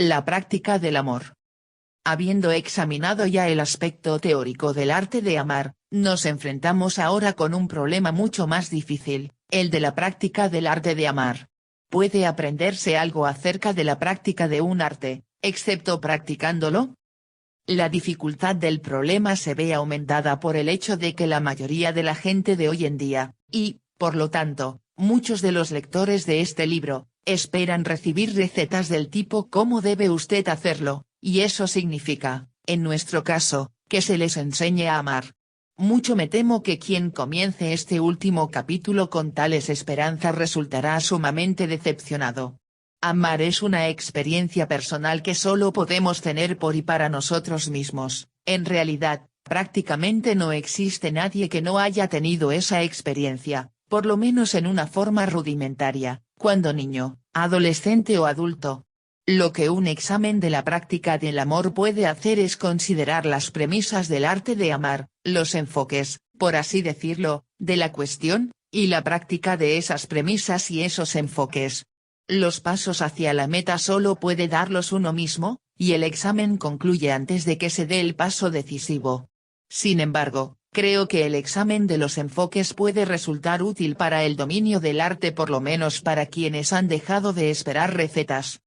La práctica del amor. Habiendo examinado ya el aspecto teórico del arte de amar, nos enfrentamos ahora con un problema mucho más difícil, el de la práctica del arte de amar. ¿Puede aprenderse algo acerca de la práctica de un arte, excepto practicándolo? La dificultad del problema se ve aumentada por el hecho de que la mayoría de la gente de hoy en día, y, por lo tanto, muchos de los lectores de este libro, esperan recibir recetas del tipo «¿Cómo debe usted hacerlo?», y eso significa, en nuestro caso, que se les enseñe a amar. Mucho me temo que quien comience este último capítulo con tales esperanzas resultará sumamente decepcionado. Amar es una experiencia personal que solo podemos tener por y para nosotros mismos. En realidad, prácticamente no existe nadie que no haya tenido esa experiencia, por lo menos en una forma rudimentaria, cuando niño, adolescente o adulto. Lo que un examen de la práctica del amor puede hacer es considerar las premisas del arte de amar, los enfoques, por así decirlo, de la cuestión, y la práctica de esas premisas y esos enfoques. Los pasos hacia la meta solo puede darlos uno mismo, y el examen concluye antes de que se dé el paso decisivo. Sin embargo, creo que el examen de los enfoques puede resultar útil para el dominio del arte, por lo menos para quienes han dejado de esperar recetas.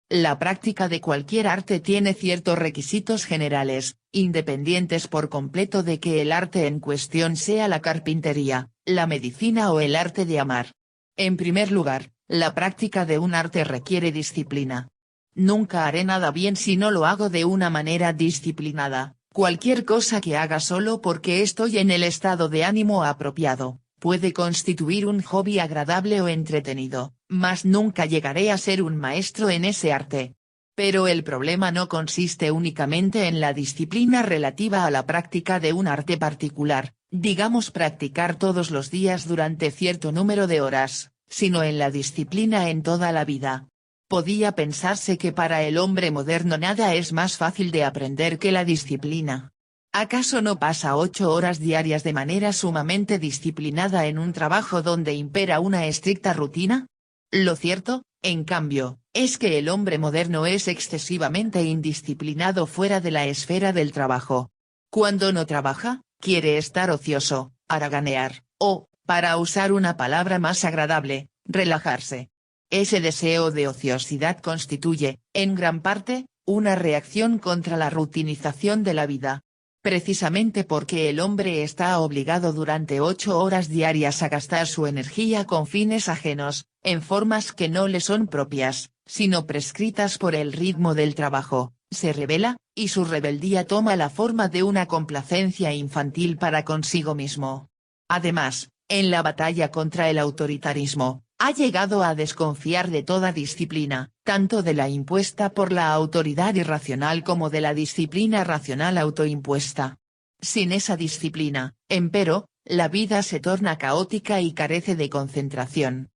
La práctica de cualquier arte tiene ciertos requisitos generales, independientes por completo de que el arte en cuestión sea la carpintería, la medicina o el arte de amar. En primer lugar, la práctica de un arte requiere disciplina. Nunca haré nada bien si no lo hago de una manera disciplinada. Cualquier cosa que haga solo porque estoy en el estado de ánimo apropiado, puede constituir un hobby agradable o entretenido, mas nunca llegaré a ser un maestro en ese arte. Pero el problema no consiste únicamente en la disciplina relativa a la práctica de un arte particular, digamos practicar todos los días durante cierto número de horas, sino en la disciplina en toda la vida. Podía pensarse que para el hombre moderno nada es más fácil de aprender que la disciplina. ¿Acaso no pasa 8 horas diarias de manera sumamente disciplinada en un trabajo donde impera una estricta rutina? Lo cierto, en cambio, es que el hombre moderno es excesivamente indisciplinado fuera de la esfera del trabajo. Cuando no trabaja, quiere estar ocioso, haraganear, o, para usar una palabra más agradable, relajarse. Ese deseo de ociosidad constituye, en gran parte, una reacción contra la rutinización de la vida. Precisamente porque el hombre está obligado durante 8 horas diarias a gastar su energía con fines ajenos, en formas que no le son propias, sino prescritas por el ritmo del trabajo, se rebela, y su rebeldía toma la forma de una complacencia infantil para consigo mismo. Además, en la batalla contra el autoritarismo, ha llegado a desconfiar de toda disciplina, tanto de la impuesta por la autoridad irracional como de la disciplina racional autoimpuesta. Sin esa disciplina, empero, la vida se torna caótica y carece de concentración.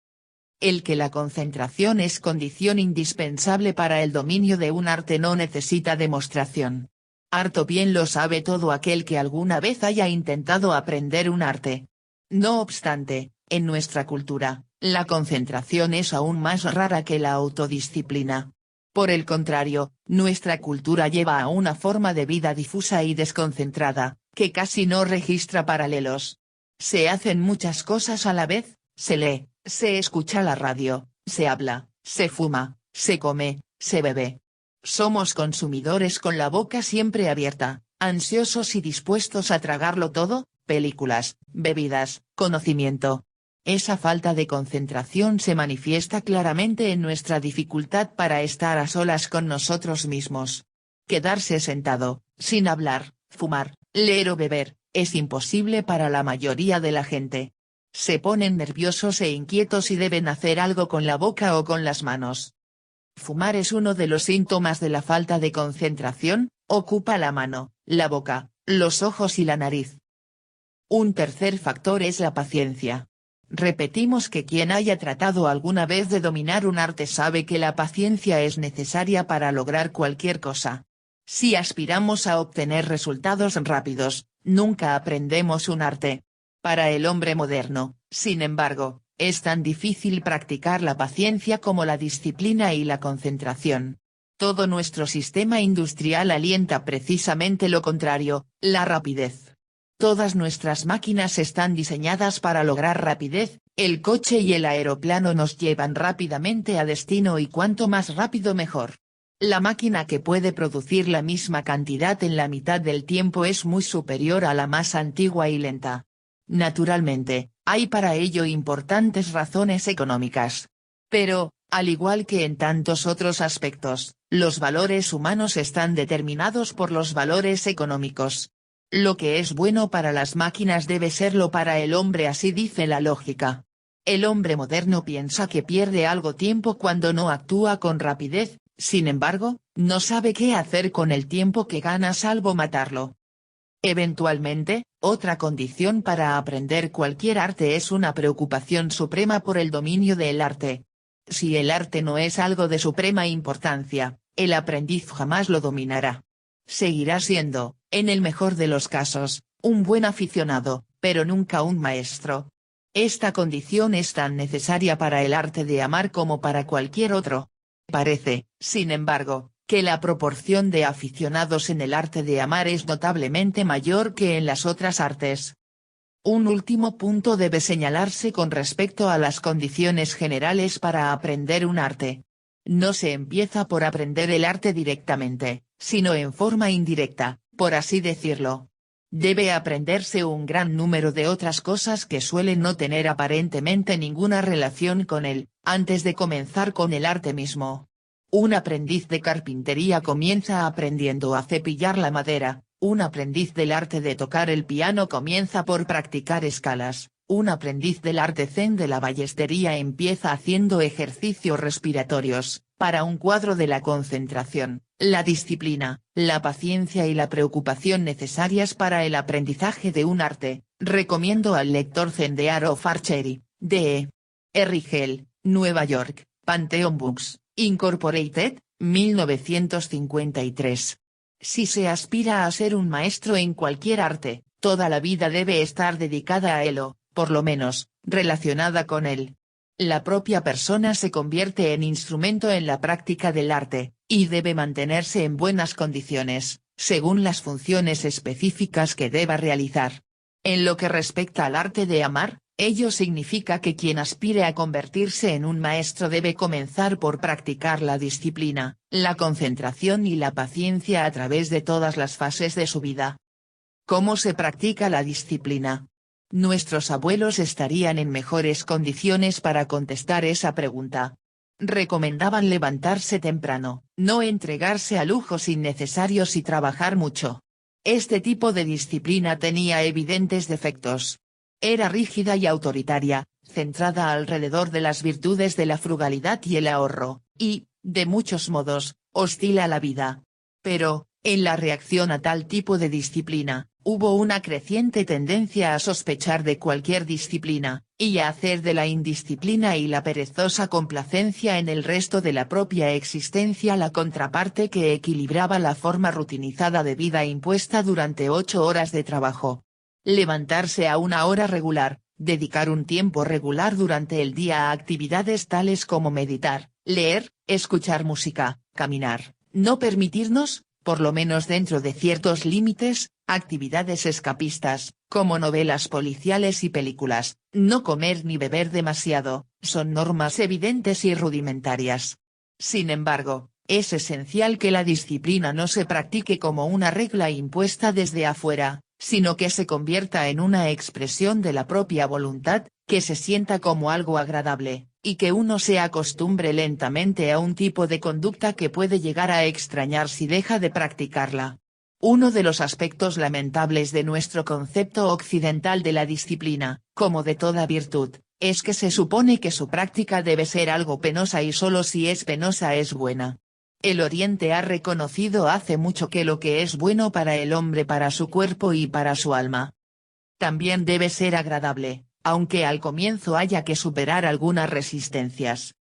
El que la concentración es condición indispensable para el dominio de un arte no necesita demostración. Harto bien lo sabe todo aquel que alguna vez haya intentado aprender un arte. No obstante, en nuestra cultura, la concentración es aún más rara que la autodisciplina. Por el contrario, nuestra cultura lleva a una forma de vida difusa y desconcentrada, que casi no registra paralelos. Se hacen muchas cosas a la vez, se lee, se escucha la radio, se habla, se fuma, se come, se bebe. Somos consumidores con la boca siempre abierta, ansiosos y dispuestos a tragarlo todo, películas, bebidas, conocimiento. Esa falta de concentración se manifiesta claramente en nuestra dificultad para estar a solas con nosotros mismos. Quedarse sentado, sin hablar, fumar, leer o beber, es imposible para la mayoría de la gente. Se ponen nerviosos e inquietos y deben hacer algo con la boca o con las manos. Fumar es uno de los síntomas de la falta de concentración, ocupa la mano, la boca, los ojos y la nariz. Un tercer factor es la paciencia. Repetimos que quien haya tratado alguna vez de dominar un arte sabe que la paciencia es necesaria para lograr cualquier cosa. Si aspiramos a obtener resultados rápidos, nunca aprendemos un arte. Para el hombre moderno, sin embargo, es tan difícil practicar la paciencia como la disciplina y la concentración. Todo nuestro sistema industrial alienta precisamente lo contrario, la rapidez. Todas nuestras máquinas están diseñadas para lograr rapidez, el coche y el aeroplano nos llevan rápidamente a destino y cuanto más rápido mejor. La máquina que puede producir la misma cantidad en la mitad del tiempo es muy superior a la más antigua y lenta. Naturalmente, hay para ello importantes razones económicas. Pero, al igual que en tantos otros aspectos, los valores humanos están determinados por los valores económicos. Lo que es bueno para las máquinas debe serlo para el hombre, así dice la lógica. El hombre moderno piensa que pierde algo tiempo cuando no actúa con rapidez, sin embargo, no sabe qué hacer con el tiempo que gana salvo matarlo. Eventualmente, otra condición para aprender cualquier arte es una preocupación suprema por el dominio del arte. Si el arte no es algo de suprema importancia, el aprendiz jamás lo dominará. Seguirá siendo, en el mejor de los casos, un buen aficionado, pero nunca un maestro. Esta condición es tan necesaria para el arte de amar como para cualquier otro. Parece, sin embargo, que la proporción de aficionados en el arte de amar es notablemente mayor que en las otras artes. Un último punto debe señalarse con respecto a las condiciones generales para aprender un arte. No se empieza por aprender el arte directamente, sino en forma indirecta, por así decirlo. Debe aprenderse un gran número de otras cosas que suelen no tener aparentemente ninguna relación con él, antes de comenzar con el arte mismo. Un aprendiz de carpintería comienza aprendiendo a cepillar la madera, un aprendiz del arte de tocar el piano comienza por practicar escalas, un aprendiz del arte zen de la ballestería empieza haciendo ejercicios respiratorios. Para un cuadro de la concentración, la disciplina, la paciencia y la preocupación necesarias para el aprendizaje de un arte, recomiendo al lector Zen de Art of Archery, de E. Rigel, Nueva York, Pantheon Books, Incorporated, 1953. Si se aspira a ser un maestro en cualquier arte, toda la vida debe estar dedicada a él o, por lo menos, relacionada con él. La propia persona se convierte en instrumento en la práctica del arte, y debe mantenerse en buenas condiciones, según las funciones específicas que deba realizar. En lo que respecta al arte de amar, ello significa que quien aspire a convertirse en un maestro debe comenzar por practicar la disciplina, la concentración y la paciencia a través de todas las fases de su vida. ¿Cómo se practica la disciplina? Nuestros abuelos estarían en mejores condiciones para contestar esa pregunta. Recomendaban levantarse temprano, no entregarse a lujos innecesarios y trabajar mucho. Este tipo de disciplina tenía evidentes defectos. Era rígida y autoritaria, centrada alrededor de las virtudes de la frugalidad y el ahorro, y, de muchos modos, hostil a la vida. Pero, en la reacción a tal tipo de disciplina, hubo una creciente tendencia a sospechar de cualquier disciplina, y a hacer de la indisciplina y la perezosa complacencia en el resto de la propia existencia la contraparte que equilibraba la forma rutinizada de vida impuesta durante 8 horas de trabajo. Levantarse a una hora regular, dedicar un tiempo regular durante el día a actividades tales como meditar, leer, escuchar música, caminar, no permitirnos, por lo menos dentro de ciertos límites, actividades escapistas, como novelas policiales y películas, no comer ni beber demasiado, son normas evidentes y rudimentarias. Sin embargo, es esencial que la disciplina no se practique como una regla impuesta desde afuera, sino que se convierta en una expresión de la propia voluntad, que se sienta como algo agradable, y que uno se acostumbre lentamente a un tipo de conducta que puede llegar a extrañar si deja de practicarla. Uno de los aspectos lamentables de nuestro concepto occidental de la disciplina, como de toda virtud, es que se supone que su práctica debe ser algo penosa y solo si es penosa es buena. El Oriente ha reconocido hace mucho que lo que es bueno para el hombre para su cuerpo y para su alma también debe ser agradable, aunque al comienzo haya que superar algunas resistencias.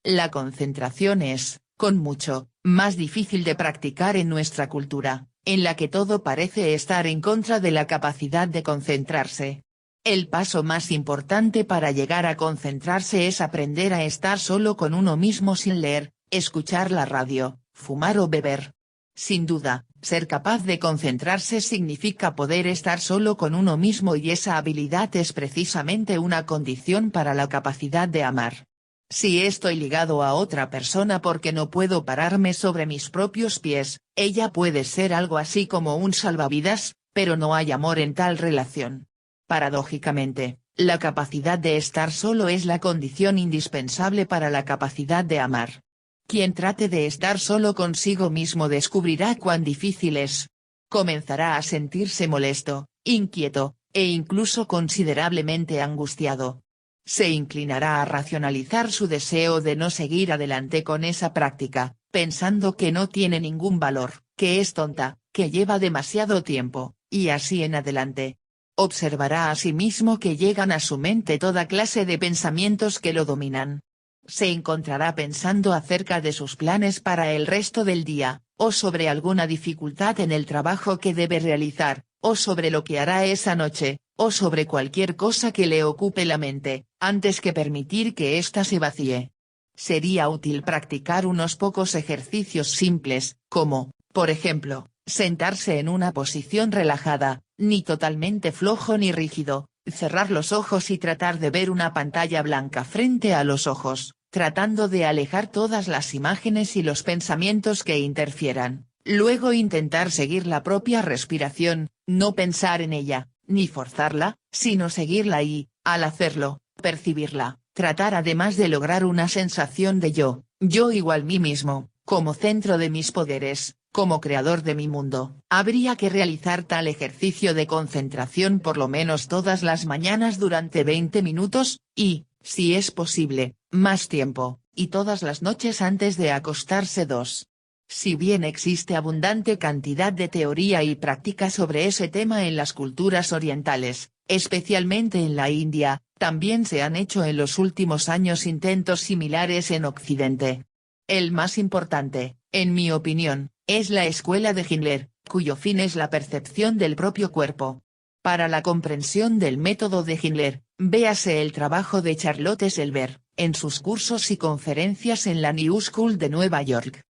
La concentración es, con mucho, más difícil de practicar en nuestra cultura, en la que todo parece estar en contra de la capacidad de concentrarse. El paso más importante para llegar a concentrarse es aprender a estar solo con uno mismo sin leer, escuchar la radio, fumar o beber. Sin duda, ser capaz de concentrarse significa poder estar solo con uno mismo y esa habilidad es precisamente una condición para la capacidad de amar. Si estoy ligado a otra persona porque no puedo pararme sobre mis propios pies, ella puede ser algo así como un salvavidas, pero no hay amor en tal relación. Paradójicamente, la capacidad de estar solo es la condición indispensable para la capacidad de amar. Quien trate de estar solo consigo mismo descubrirá cuán difícil es. Comenzará a sentirse molesto, inquieto, e incluso considerablemente angustiado. Se inclinará a racionalizar su deseo de no seguir adelante con esa práctica, pensando que no tiene ningún valor, que es tonta, que lleva demasiado tiempo, y así en adelante. Observará a sí mismo que llegan a su mente toda clase de pensamientos que lo dominan. Se encontrará pensando acerca de sus planes para el resto del día, o sobre alguna dificultad en el trabajo que debe realizar, o sobre lo que hará esa noche, o sobre cualquier cosa que le ocupe la mente, antes que permitir que ésta se vacíe. Sería útil practicar unos pocos ejercicios simples, como, por ejemplo, sentarse en una posición relajada, ni totalmente flojo ni rígido, cerrar los ojos y tratar de ver una pantalla blanca frente a los ojos, tratando de alejar todas las imágenes y los pensamientos que interfieran, luego intentar seguir la propia respiración, no pensar en ella, ni forzarla, sino seguirla y, al hacerlo, percibirla, tratar además de lograr una sensación de yo igual mí mismo, como centro de mis poderes, como creador de mi mundo. Habría que realizar tal ejercicio de concentración por lo menos todas las mañanas durante 20 minutos, y, si es posible, más tiempo, y todas las noches antes de acostarse 2. Si bien existe abundante cantidad de teoría y práctica sobre ese tema en las culturas orientales, especialmente en la India, también se han hecho en los últimos años intentos similares en Occidente. El más importante, en mi opinión, es la escuela de Hindler, cuyo fin es la percepción del propio cuerpo. Para la comprensión del método de Hindler, véase el trabajo de Charlotte Selber, en sus cursos y conferencias en la New School de Nueva York.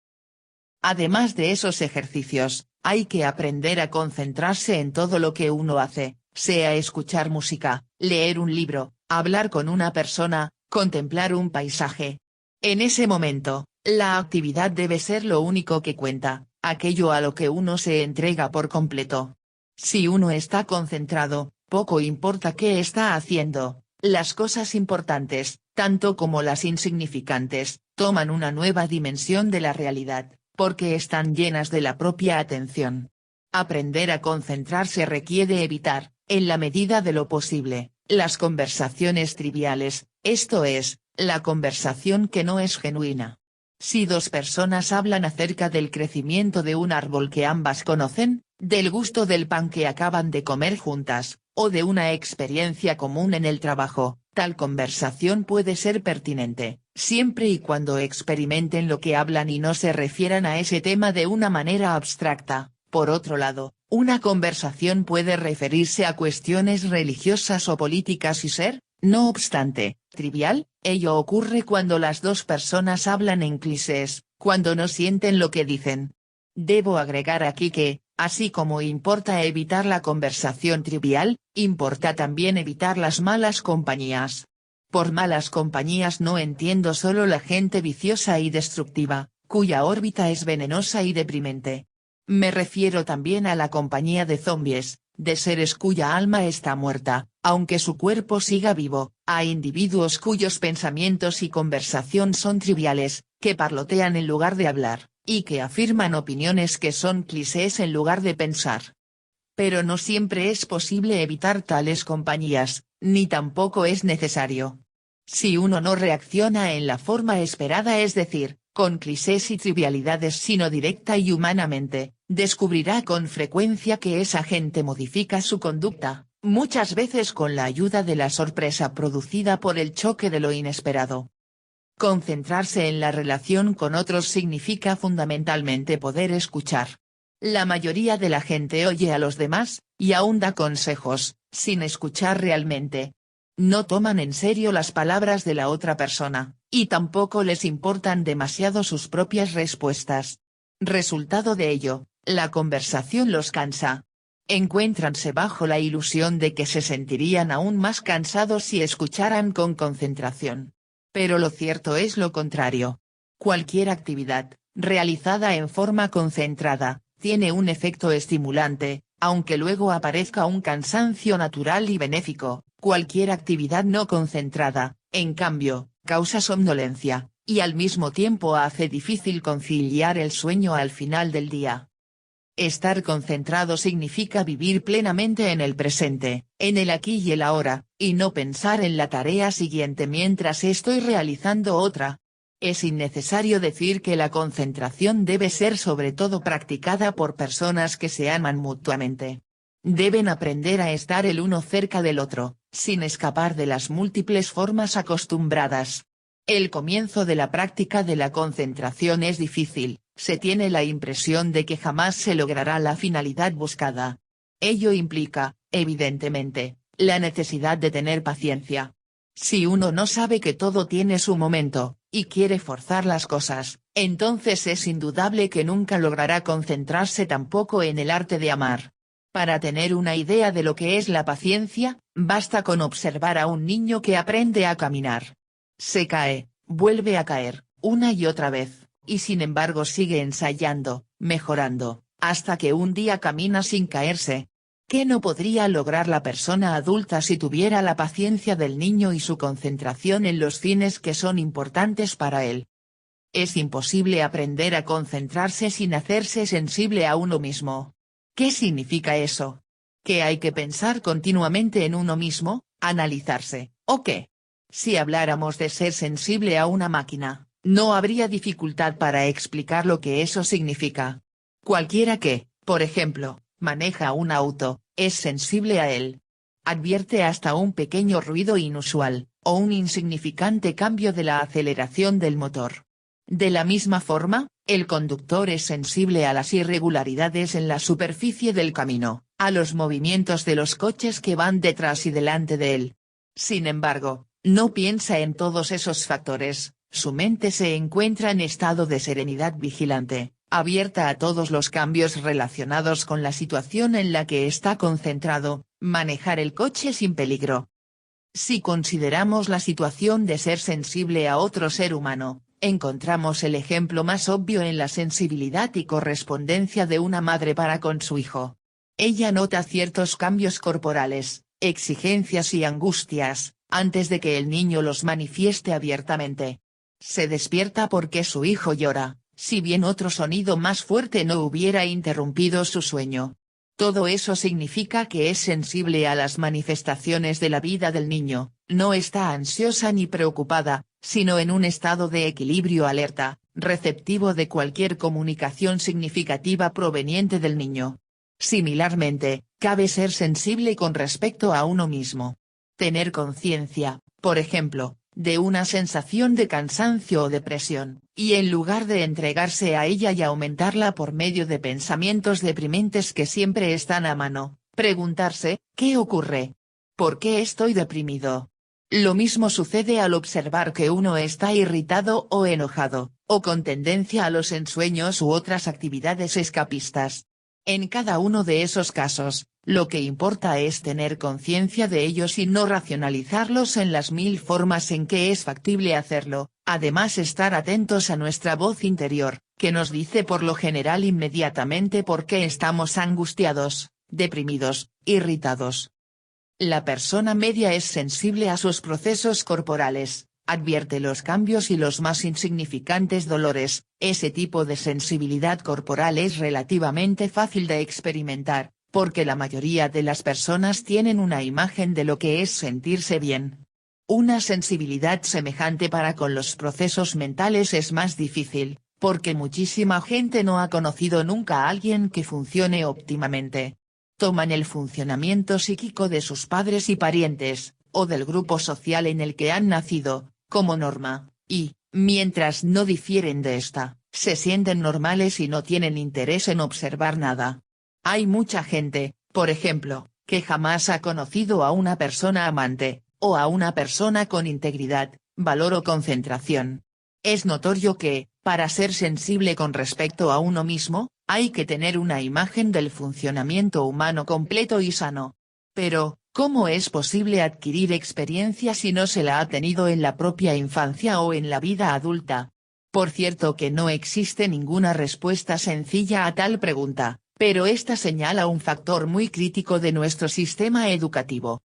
Además de esos ejercicios, hay que aprender a concentrarse en todo lo que uno hace, sea escuchar música, leer un libro, hablar con una persona, contemplar un paisaje. En ese momento, la actividad debe ser lo único que cuenta, aquello a lo que uno se entrega por completo. Si uno está concentrado, poco importa qué está haciendo, las cosas importantes, tanto como las insignificantes, toman una nueva dimensión de la realidad, porque están llenas de la propia atención. Aprender a concentrarse requiere evitar, en la medida de lo posible, las conversaciones triviales, esto es, la conversación que no es genuina. Si dos personas hablan acerca del crecimiento de un árbol que ambas conocen, del gusto del pan que acaban de comer juntas, o de una experiencia común en el trabajo, tal conversación puede ser pertinente, siempre y cuando experimenten lo que hablan y no se refieran a ese tema de una manera abstracta. Por otro lado, una conversación puede referirse a cuestiones religiosas o políticas y ser, no obstante, trivial. Ello ocurre cuando las dos personas hablan en clichés, cuando no sienten lo que dicen. Debo agregar aquí que, así como importa evitar la conversación trivial, importa también evitar las malas compañías. Por malas compañías no entiendo solo la gente viciosa y destructiva, cuya órbita es venenosa y deprimente. Me refiero también a la compañía de zombies, de seres cuya alma está muerta, aunque su cuerpo siga vivo, a individuos cuyos pensamientos y conversación son triviales, que parlotean en lugar de hablar, y que afirman opiniones que son clichés en lugar de pensar. Pero no siempre es posible evitar tales compañías, ni tampoco es necesario. Si uno no reacciona en la forma esperada, es decir, con clichés y trivialidades sino directa y humanamente, descubrirá con frecuencia que esa gente modifica su conducta, muchas veces con la ayuda de la sorpresa producida por el choque de lo inesperado. Concentrarse en la relación con otros significa fundamentalmente poder escuchar. La mayoría de la gente oye a los demás, y aún da consejos, sin escuchar realmente. No toman en serio las palabras de la otra persona, y tampoco les importan demasiado sus propias respuestas. Resultado de ello, la conversación los cansa. Encuéntranse bajo la ilusión de que se sentirían aún más cansados si escucharan con concentración. Pero lo cierto es lo contrario. Cualquier actividad, realizada en forma concentrada, tiene un efecto estimulante, aunque luego aparezca un cansancio natural y benéfico. Cualquier actividad no concentrada, en cambio, causa somnolencia, y al mismo tiempo hace difícil conciliar el sueño al final del día. Estar concentrado significa vivir plenamente en el presente, en el aquí y el ahora, y no pensar en la tarea siguiente mientras estoy realizando otra. Es innecesario decir que la concentración debe ser sobre todo practicada por personas que se aman mutuamente. Deben aprender a estar el uno cerca del otro, sin escapar de las múltiples formas acostumbradas. El comienzo de la práctica de la concentración es difícil, se tiene la impresión de que jamás se logrará la finalidad buscada. Ello implica, evidentemente, la necesidad de tener paciencia. Si uno no sabe que todo tiene su momento, y quiere forzar las cosas, entonces es indudable que nunca logrará concentrarse tampoco en el arte de amar. Para tener una idea de lo que es la paciencia, basta con observar a un niño que aprende a caminar. Se cae, vuelve a caer, una y otra vez, y sin embargo sigue ensayando, mejorando, hasta que un día camina sin caerse. ¿Qué no podría lograr la persona adulta si tuviera la paciencia del niño y su concentración en los fines que son importantes para él? Es imposible aprender a concentrarse sin hacerse sensible a uno mismo. ¿Qué significa eso? ¿Que hay que pensar continuamente en uno mismo, analizarse, o qué? Si habláramos de ser sensible a una máquina, no habría dificultad para explicar lo que eso significa. Cualquiera que, por ejemplo, maneja un auto, es sensible a él. Advierte hasta un pequeño ruido inusual, o un insignificante cambio de la aceleración del motor. De la misma forma, el conductor es sensible a las irregularidades en la superficie del camino, a los movimientos de los coches que van detrás y delante de él. Sin embargo, no piensa en todos esos factores, su mente se encuentra en estado de serenidad vigilante, abierta a todos los cambios relacionados con la situación en la que está concentrado, manejar el coche sin peligro. Si consideramos la situación de ser sensible a otro ser humano, encontramos el ejemplo más obvio en la sensibilidad y correspondencia de una madre para con su hijo. Ella nota ciertos cambios corporales, exigencias y angustias, antes de que el niño los manifieste abiertamente. Se despierta porque su hijo llora, si bien otro sonido más fuerte no hubiera interrumpido su sueño. Todo eso significa que es sensible a las manifestaciones de la vida del niño, no está ansiosa ni preocupada, sino en un estado de equilibrio alerta, receptivo de cualquier comunicación significativa proveniente del niño. Similarmente, cabe ser sensible con respecto a uno mismo. Tener conciencia, por ejemplo, de una sensación de cansancio o depresión, y en lugar de entregarse a ella y aumentarla por medio de pensamientos deprimentes que siempre están a mano, preguntarse, ¿qué ocurre? ¿Por qué estoy deprimido? Lo mismo sucede al observar que uno está irritado o enojado, o con tendencia a los ensueños u otras actividades escapistas. En cada uno de esos casos, lo que importa es tener conciencia de ellos y no racionalizarlos en las mil formas en que es factible hacerlo, además estar atentos a nuestra voz interior, que nos dice por lo general inmediatamente por qué estamos angustiados, deprimidos, irritados. La persona media es sensible a sus procesos corporales, advierte los cambios y los más insignificantes dolores. Ese tipo de sensibilidad corporal es relativamente fácil de experimentar, porque la mayoría de las personas tienen una imagen de lo que es sentirse bien. Una sensibilidad semejante para con los procesos mentales es más difícil, porque muchísima gente no ha conocido nunca a alguien que funcione óptimamente. Toman el funcionamiento psíquico de sus padres y parientes, o del grupo social en el que han nacido, como norma, y, mientras no difieren de esta, se sienten normales y no tienen interés en observar nada. Hay mucha gente, por ejemplo, que jamás ha conocido a una persona amante, o a una persona con integridad, valor o concentración. Es notorio que, para ser sensible con respecto a uno mismo, hay que tener una imagen del funcionamiento humano completo y sano. Pero, ¿cómo es posible adquirir experiencia si no se la ha tenido en la propia infancia o en la vida adulta? Por cierto que no existe ninguna respuesta sencilla a tal pregunta, pero esta señala un factor muy crítico de nuestro sistema educativo.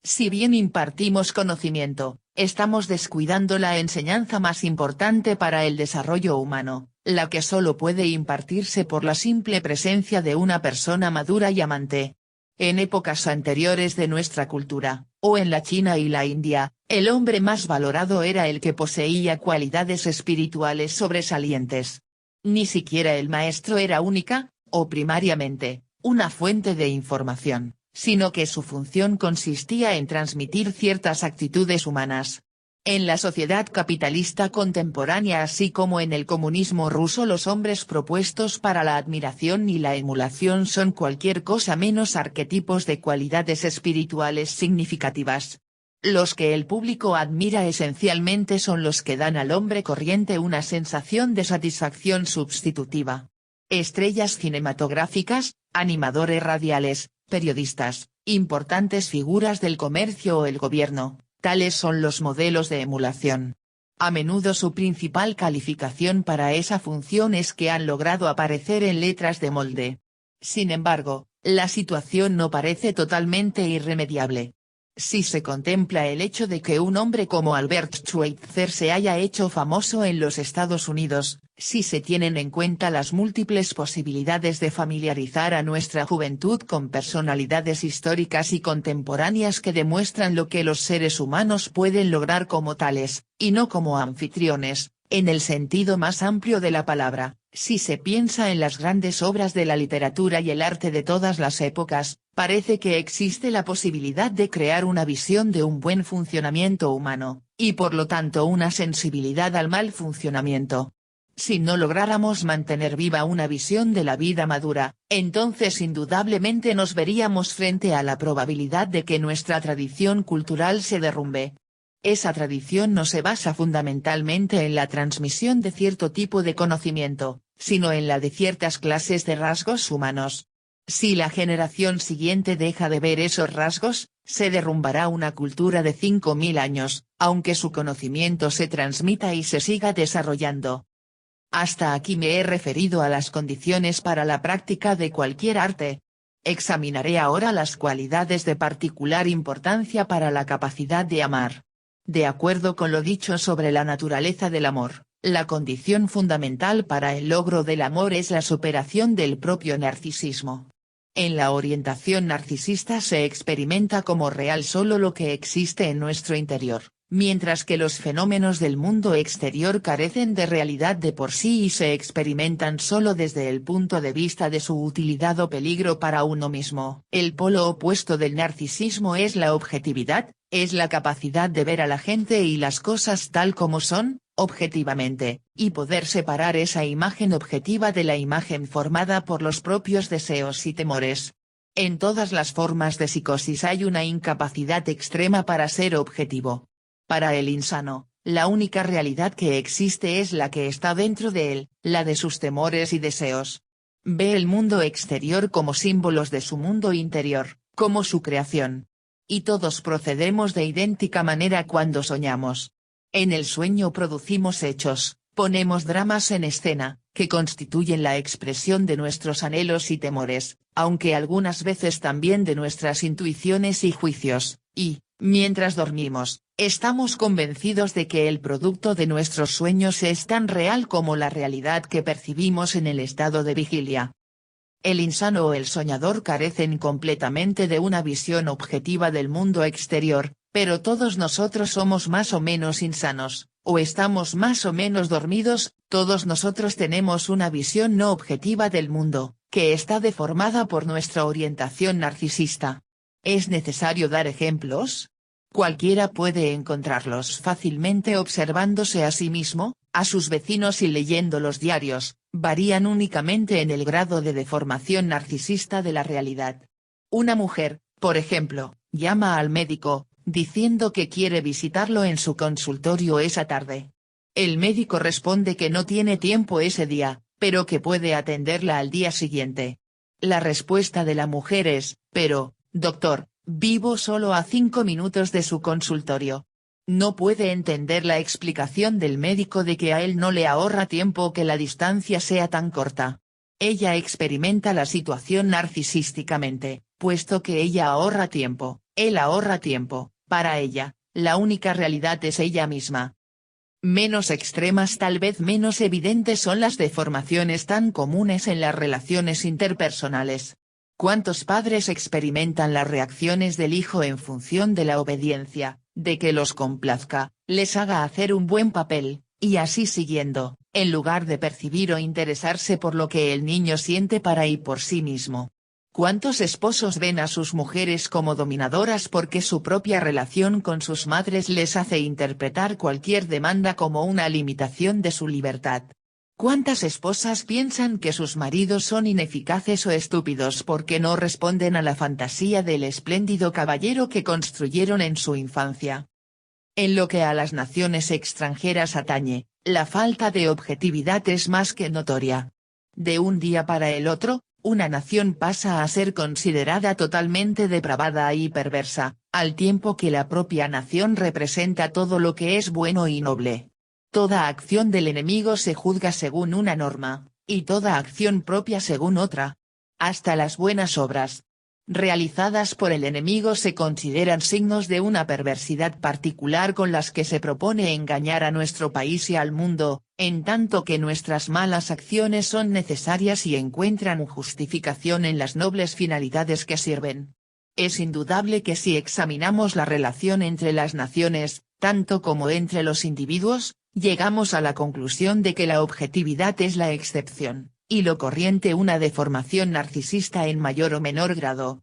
Si bien impartimos conocimiento, estamos descuidando la enseñanza más importante para el desarrollo humano, la que solo puede impartirse por la simple presencia de una persona madura y amante. En épocas anteriores de nuestra cultura, o en la China y la India, el hombre más valorado era el que poseía cualidades espirituales sobresalientes. Ni siquiera el maestro era única, o primariamente, una fuente de información, sino que su función consistía en transmitir ciertas actitudes humanas. En la sociedad capitalista contemporánea así como en el comunismo ruso los hombres propuestos para la admiración y la emulación son cualquier cosa menos arquetipos de cualidades espirituales significativas. Los que el público admira esencialmente son los que dan al hombre corriente una sensación de satisfacción substitutiva. Estrellas cinematográficas, animadores radiales, periodistas, importantes figuras del comercio o el gobierno, tales son los modelos de emulación. A menudo su principal calificación para esa función es que han logrado aparecer en letras de molde. Sin embargo, la situación no parece totalmente irremediable. Si se contempla el hecho de que un hombre como Albert Schweitzer se haya hecho famoso en los Estados Unidos, si se tienen en cuenta las múltiples posibilidades de familiarizar a nuestra juventud con personalidades históricas y contemporáneas que demuestran lo que los seres humanos pueden lograr como tales, y no como anfitriones, en el sentido más amplio de la palabra, si se piensa en las grandes obras de la literatura y el arte de todas las épocas, parece que existe la posibilidad de crear una visión de un buen funcionamiento humano, y por lo tanto una sensibilidad al mal funcionamiento. Si no lográramos mantener viva una visión de la vida madura, entonces indudablemente nos veríamos frente a la probabilidad de que nuestra tradición cultural se derrumbe. Esa tradición no se basa fundamentalmente en la transmisión de cierto tipo de conocimiento, sino en la de ciertas clases de rasgos humanos. Si la generación siguiente deja de ver esos rasgos, se derrumbará una cultura de 5000 años, aunque su conocimiento se transmita y se siga desarrollando. Hasta aquí me he referido a las condiciones para la práctica de cualquier arte. Examinaré ahora las cualidades de particular importancia para la capacidad de amar. De acuerdo con lo dicho sobre la naturaleza del amor, la condición fundamental para el logro del amor es la superación del propio narcisismo. En la orientación narcisista se experimenta como real solo lo que existe en nuestro interior, mientras que los fenómenos del mundo exterior carecen de realidad de por sí y se experimentan solo desde el punto de vista de su utilidad o peligro para uno mismo. El polo opuesto del narcisismo es la objetividad, es la capacidad de ver a la gente y las cosas tal como son, objetivamente, y poder separar esa imagen objetiva de la imagen formada por los propios deseos y temores. En todas las formas de psicosis hay una incapacidad extrema para ser objetivo. Para el insano, la única realidad que existe es la que está dentro de él, la de sus temores y deseos. Ve el mundo exterior como símbolos de su mundo interior, como su creación. Y todos procedemos de idéntica manera cuando soñamos. En el sueño producimos hechos, ponemos dramas en escena, que constituyen la expresión de nuestros anhelos y temores, aunque algunas veces también de nuestras intuiciones y juicios, y, mientras dormimos, estamos convencidos de que el producto de nuestros sueños es tan real como la realidad que percibimos en el estado de vigilia. El insano o el soñador carecen completamente de una visión objetiva del mundo exterior, pero todos nosotros somos más o menos insanos, o estamos más o menos dormidos, todos nosotros tenemos una visión no objetiva del mundo, que está deformada por nuestra orientación narcisista. ¿Es necesario dar ejemplos? Cualquiera puede encontrarlos fácilmente observándose a sí mismo, a sus vecinos y leyendo los diarios, varían únicamente en el grado de deformación narcisista de la realidad. Una mujer, por ejemplo, llama al médico, diciendo que quiere visitarlo en su consultorio esa tarde. El médico responde que no tiene tiempo ese día, pero que puede atenderla al día siguiente. La respuesta de la mujer es, pero, doctor, vivo solo a 5 minutos de su consultorio. No puede entender la explicación del médico de que a él no le ahorra tiempo que la distancia sea tan corta. Ella experimenta la situación narcisísticamente, puesto que ella ahorra tiempo, él ahorra tiempo, para ella, la única realidad es ella misma. Menos extremas, tal vez menos evidentes, son las deformaciones tan comunes en las relaciones interpersonales. ¿Cuántos padres experimentan las reacciones del hijo en función de la obediencia, de que los complazca, les haga hacer un buen papel, y así siguiendo, en lugar de percibir o interesarse por lo que el niño siente para y por sí mismo? ¿Cuántos esposos ven a sus mujeres como dominadoras porque su propia relación con sus madres les hace interpretar cualquier demanda como una limitación de su libertad? ¿Cuántas esposas piensan que sus maridos son ineficaces o estúpidos porque no responden a la fantasía del espléndido caballero que construyeron en su infancia? En lo que a las naciones extranjeras atañe, la falta de objetividad es más que notoria. De un día para el otro, una nación pasa a ser considerada totalmente depravada y perversa, al tiempo que la propia nación representa todo lo que es bueno y noble. Toda acción del enemigo se juzga según una norma, y toda acción propia según otra. Hasta las buenas obras realizadas por el enemigo se consideran signos de una perversidad particular con las que se propone engañar a nuestro país y al mundo, en tanto que nuestras malas acciones son necesarias y encuentran justificación en las nobles finalidades que sirven. Es indudable que si examinamos la relación entre las naciones, tanto como entre los individuos, llegamos a la conclusión de que la objetividad es la excepción, y lo corriente una deformación narcisista en mayor o menor grado.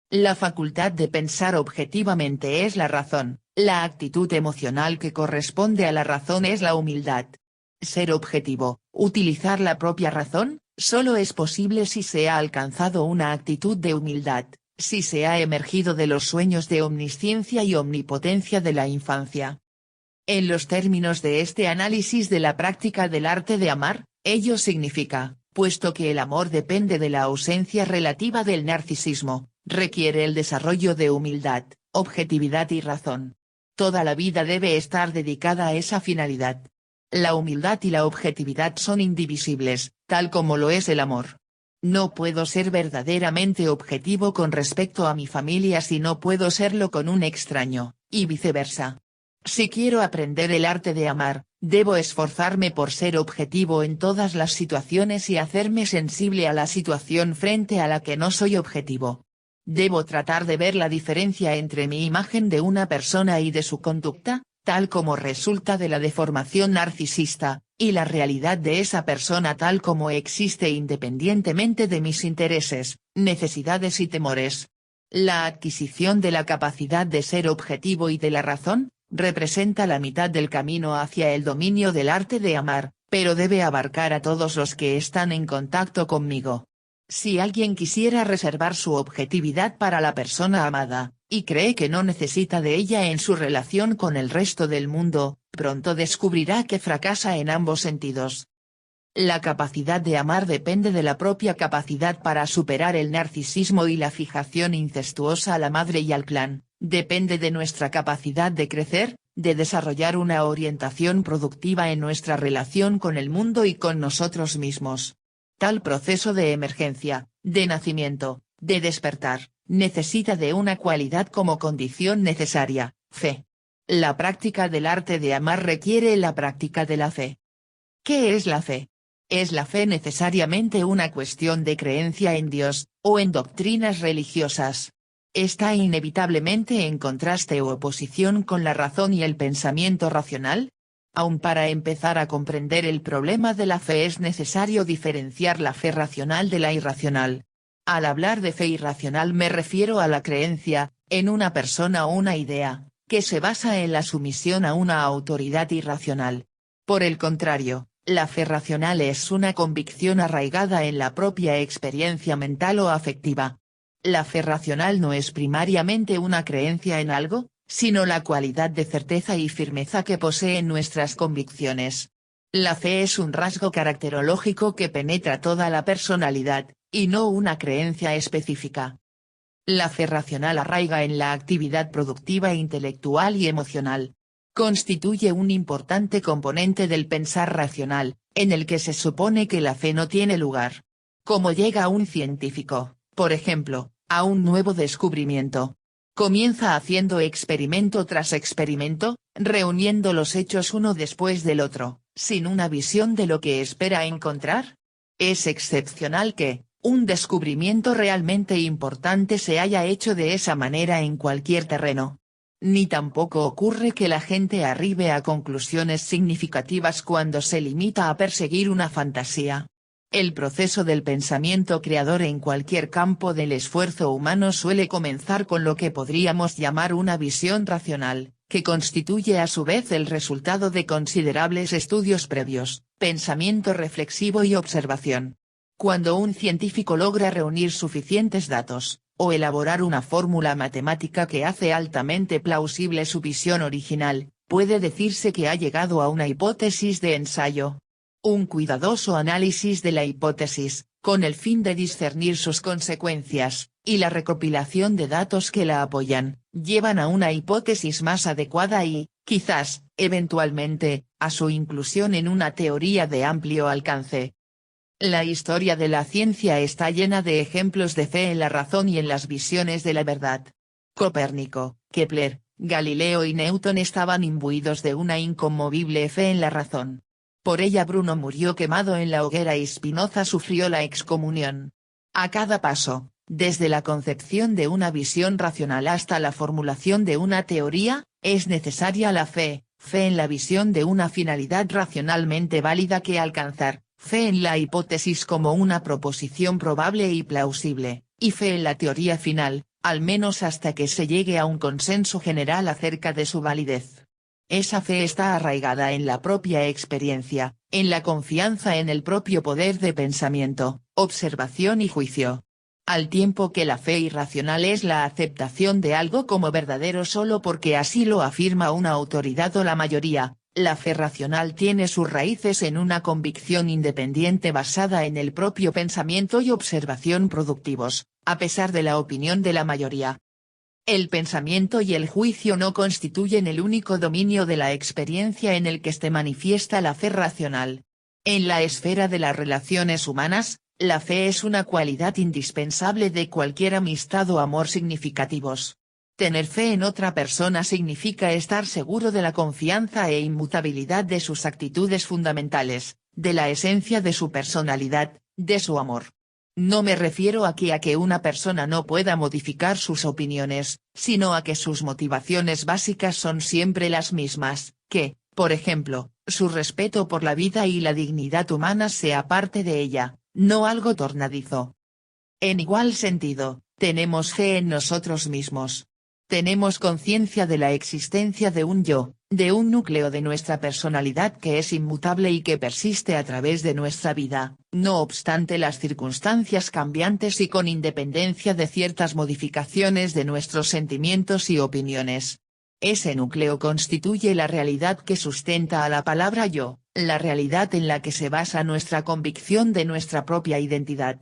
La facultad de pensar objetivamente es la razón, la actitud emocional que corresponde a la razón es la humildad. Ser objetivo, utilizar la propia razón, solo es posible si se ha alcanzado una actitud de humildad, si se ha emergido de los sueños de omnisciencia y omnipotencia de la infancia. En los términos de este análisis de la práctica del arte de amar, ello significa, puesto que el amor depende de la ausencia relativa del narcisismo, requiere el desarrollo de humildad, objetividad y razón. Toda la vida debe estar dedicada a esa finalidad. La humildad y la objetividad son indivisibles, tal como lo es el amor. No puedo ser verdaderamente objetivo con respecto a mi familia si no puedo serlo con un extraño, y viceversa. Si quiero aprender el arte de amar, debo esforzarme por ser objetivo en todas las situaciones y hacerme sensible a la situación frente a la que no soy objetivo. Debo tratar de ver la diferencia entre mi imagen de una persona y de su conducta, tal como resulta de la deformación narcisista, y la realidad de esa persona tal como existe independientemente de mis intereses, necesidades y temores. La adquisición de la capacidad de ser objetivo y de la razón, representa la mitad del camino hacia el dominio del arte de amar, pero debe abarcar a todos los que están en contacto conmigo. Si alguien quisiera reservar su objetividad para la persona amada, y cree que no necesita de ella en su relación con el resto del mundo, pronto descubrirá que fracasa en ambos sentidos. La capacidad de amar depende de la propia capacidad para superar el narcisismo y la fijación incestuosa a la madre y al clan, depende de nuestra capacidad de crecer, de desarrollar una orientación productiva en nuestra relación con el mundo y con nosotros mismos. Tal proceso de emergencia, de nacimiento, de despertar, necesita de una cualidad como condición necesaria, fe. La práctica del arte de amar requiere la práctica de la fe. ¿Qué es la fe? ¿Es la fe necesariamente una cuestión de creencia en Dios, o en doctrinas religiosas? ¿Está inevitablemente en contraste o oposición con la razón y el pensamiento racional? Aun para empezar a comprender el problema de la fe es necesario diferenciar la fe racional de la irracional. Al hablar de fe irracional me refiero a la creencia, en una persona o una idea, que se basa en la sumisión a una autoridad irracional. Por el contrario, la fe racional es una convicción arraigada en la propia experiencia mental o afectiva. La fe racional no es primariamente una creencia en algo, sino la cualidad de certeza y firmeza que poseen nuestras convicciones. La fe es un rasgo caracterológico que penetra toda la personalidad, y no una creencia específica. La fe racional arraiga en la actividad productiva intelectual y emocional. Constituye un importante componente del pensar racional, en el que se supone que la fe no tiene lugar. Como llega un científico, por ejemplo, a un nuevo descubrimiento. Comienza haciendo experimento tras experimento, reuniendo los hechos uno después del otro, sin una visión de lo que espera encontrar. Es excepcional que, un descubrimiento realmente importante se haya hecho de esa manera en cualquier terreno. Ni tampoco ocurre que la gente arribe a conclusiones significativas cuando se limita a perseguir una fantasía. El proceso del pensamiento creador en cualquier campo del esfuerzo humano suele comenzar con lo que podríamos llamar una visión racional, que constituye a su vez el resultado de considerables estudios previos, pensamiento reflexivo y observación. Cuando un científico logra reunir suficientes datos, o elaborar una fórmula matemática que hace altamente plausible su visión original, puede decirse que ha llegado a una hipótesis de ensayo. Un cuidadoso análisis de la hipótesis, con el fin de discernir sus consecuencias, y la recopilación de datos que la apoyan, llevan a una hipótesis más adecuada y, quizás, eventualmente, a su inclusión en una teoría de amplio alcance. La historia de la ciencia está llena de ejemplos de fe en la razón y en las visiones de la verdad. Copérnico, Kepler, Galileo y Newton estaban imbuidos de una inconmovible fe en la razón. Por ella Bruno murió quemado en la hoguera y Spinoza sufrió la excomunión. A cada paso, desde la concepción de una visión racional hasta la formulación de una teoría, es necesaria la fe en la visión de una finalidad racionalmente válida que alcanzar, fe en la hipótesis como una proposición probable y plausible, y fe en la teoría final, al menos hasta que se llegue a un consenso general acerca de su validez. Esa fe está arraigada en la propia experiencia, en la confianza en el propio poder de pensamiento, observación y juicio. Al tiempo que la fe irracional es la aceptación de algo como verdadero solo porque así lo afirma una autoridad o la mayoría, la fe racional tiene sus raíces en una convicción independiente basada en el propio pensamiento y observación productivos, a pesar de la opinión de la mayoría. El pensamiento y el juicio no constituyen el único dominio de la experiencia en el que se manifiesta la fe racional. En la esfera de las relaciones humanas, la fe es una cualidad indispensable de cualquier amistad o amor significativos. Tener fe en otra persona significa estar seguro de la confianza e inmutabilidad de sus actitudes fundamentales, de la esencia de su personalidad, de su amor. No me refiero aquí a que una persona no pueda modificar sus opiniones, sino a que sus motivaciones básicas son siempre las mismas, que, por ejemplo, su respeto por la vida y la dignidad humana sea parte de ella, no algo tornadizo. En igual sentido, tenemos fe en nosotros mismos. Tenemos conciencia de la existencia de un yo, de un núcleo de nuestra personalidad que es inmutable y que persiste a través de nuestra vida, no obstante las circunstancias cambiantes y con independencia de ciertas modificaciones de nuestros sentimientos y opiniones. Ese núcleo constituye la realidad que sustenta a la palabra yo, la realidad en la que se basa nuestra convicción de nuestra propia identidad.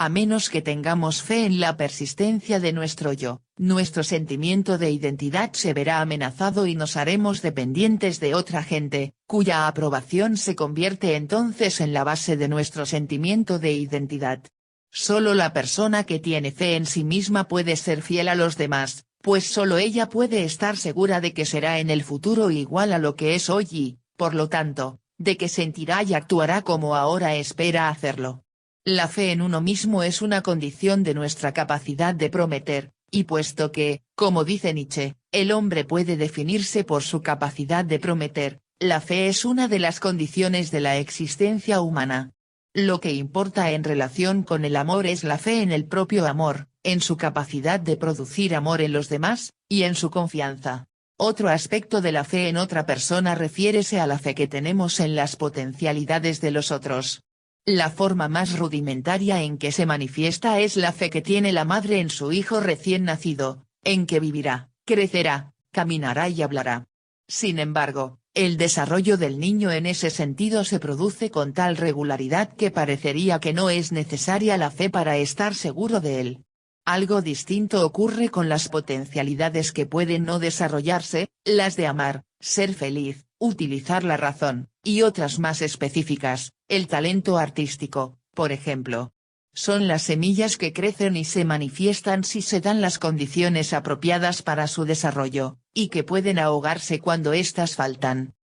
A menos que tengamos fe en la persistencia de nuestro yo, nuestro sentimiento de identidad se verá amenazado y nos haremos dependientes de otra gente, cuya aprobación se convierte entonces en la base de nuestro sentimiento de identidad. Solo la persona que tiene fe en sí misma puede ser fiel a los demás, pues solo ella puede estar segura de que será en el futuro igual a lo que es hoy y, por lo tanto, de que sentirá y actuará como ahora espera hacerlo. La fe en uno mismo es una condición de nuestra capacidad de prometer, y puesto que, como dice Nietzsche, el hombre puede definirse por su capacidad de prometer, la fe es una de las condiciones de la existencia humana. Lo que importa en relación con el amor es la fe en el propio amor, en su capacidad de producir amor en los demás, y en su confianza. Otro aspecto de la fe en otra persona refiérese a la fe que tenemos en las potencialidades de los otros. La forma más rudimentaria en que se manifiesta es la fe que tiene la madre en su hijo recién nacido, en que vivirá, crecerá, caminará y hablará. Sin embargo, el desarrollo del niño en ese sentido se produce con tal regularidad que parecería que no es necesaria la fe para estar seguro de él. Algo distinto ocurre con las potencialidades que pueden no desarrollarse, las de amar, ser feliz, utilizar la razón, y otras más específicas, el talento artístico, por ejemplo. Son las semillas que crecen y se manifiestan si se dan las condiciones apropiadas para su desarrollo, y que pueden ahogarse cuando éstas faltan.